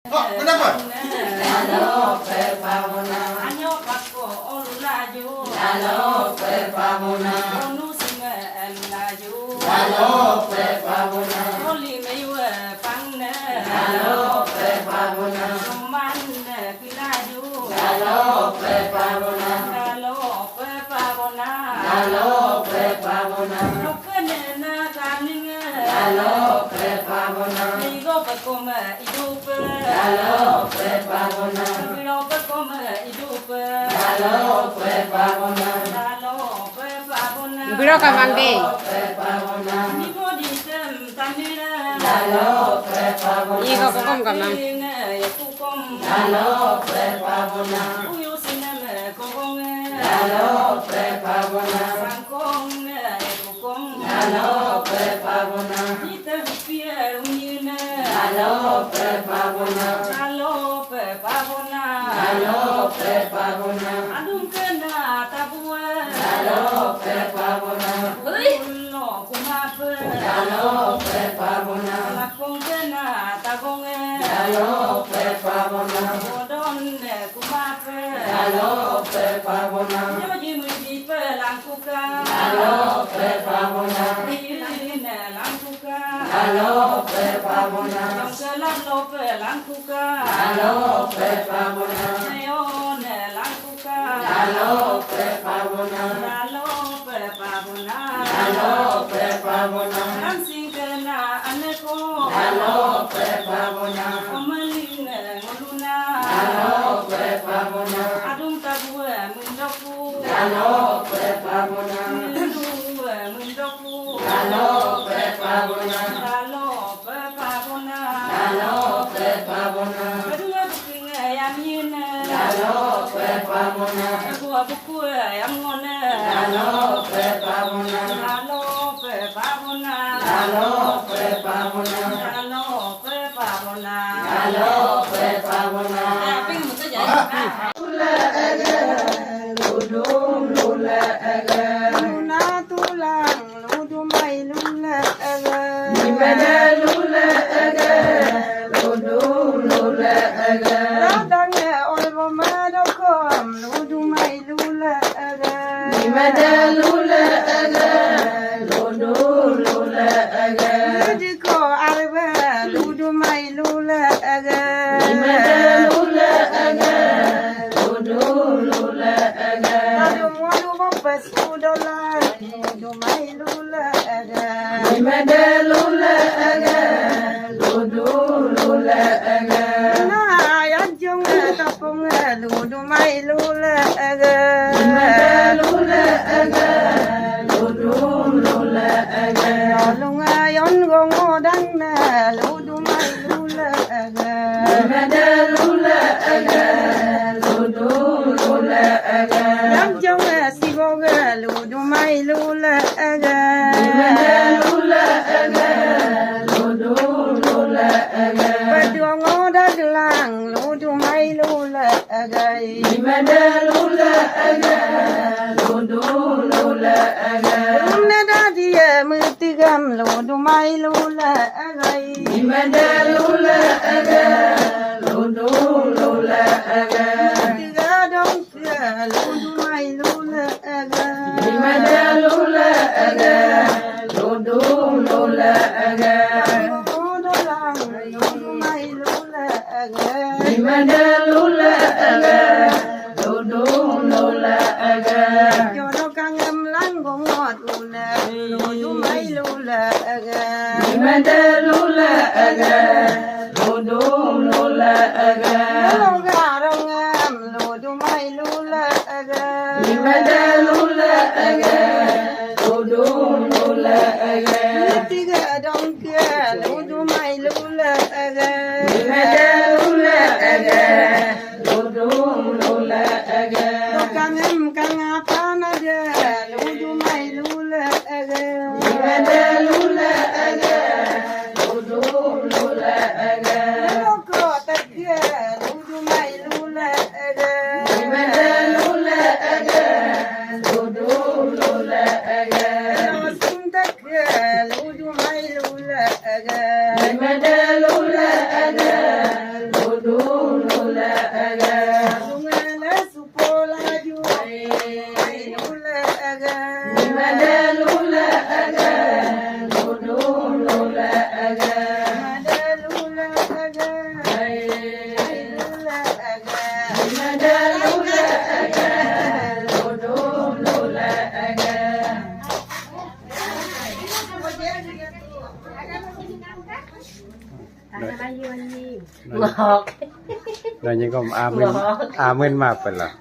Kenapa? Lalo perpavona, Anyo pakko olaju, lalo perpavona, onu singa elaju, lalo perpavona, oli mewe pangne, lalo perpavona, sumanne pilaju, lalo perpavona, lalo pepavona, lalo perpavona, lokene na kaninge, lalo perpavona, igo pakome idupe, lalo perpavona, igo pakome idupe, lalo perpavona, lalo pepavona, Biro ka mangde. perpavona, nibo disem tamira, lalo perpavona, Iko kokom ka mang. kukom, lalo perpavona, uyo sineme kokonge, lalo perpavona, sangkonge kukom, lalo perpavona, ite pier unine, lalo perpavona, alo pepavona, lalo perpavona, adum kena tabue, lalo perpavona, ullo kumape, lalo perpavona, lakong kena tagonge, lalo perpavona, bodonne kumape, lalo perpavona, yoji mujipe langkuka, lalo perpavona, irine langkuka, lalo perpavona, yongkelan lope langkuka, lalo perpavona, neone langkuka, lalo perpavona, lalo pepavona, lalo perpavona, lansing kena aneko, lalo perpavona, omeling ngoluna, lalo perpavona, adum tabue mundoku, lalo perpavona, mundu mundoku, lalo perpavona, lalo pepavona, lalo perpavona, kedua buking yamine, lalo perpavona, kedua buku yamone, lalo perpavona, lalo pepavona, lalo perpavona, lalo pepavona, lalo perpavona, ping một cái vậy. ludum lula aga, Luna tulang, ludu mai lula aga. nimada lula aga, ludum lula aga, Radangnya olvo madokom, ludu mai lula aga. nimada lula aga, ludum lula aga, Ludiko arba, ludu mai lula aga. nimada lula aga, ludum lula aga, Adum walu bopes udolan, ludu mai lula aga. nimada lula aga, ludum lula aga, Na yajong tapong ludu mai lula aga. nimada lula aga, ludum lula aga, Lunga yon gongo dan na ludu mai lula aga. nimada lula aga, ludum lula aga, Yajong siboga ludu mai lula aga. nimada lula aga, ludum lula aga, Paduango daglang ludu mai lula aga. nimada lula aga, ludum lula aga, Luna dadia mutigam ludu mai lula aga. nimada lula aga, ludum lula aga, Tiga dong ludu mai lula aga. nimada lula aga, ludum lula aga, Odolang ludu mai lula aga. nimada lula aga, ludum lula aga, Jono kangem langgong ngot una ludu mai lula aga. nimada lula aga, ludum lula aga, Lo garong am ludu mai lula aga. nimada lula aga, ludum lula aga, Tiga dong ke ludu mai lula aga. nimada lula aga, ludum lula aga, Lo kangem kang apa naga ludu mai lula aga. nimada lula aga, ludum lula aga, Lo ko taga ludu mai lula aga. nimada lula aga, Medalula aga, dudum lula aga. Rồi nhưng còn amen amen mà phải là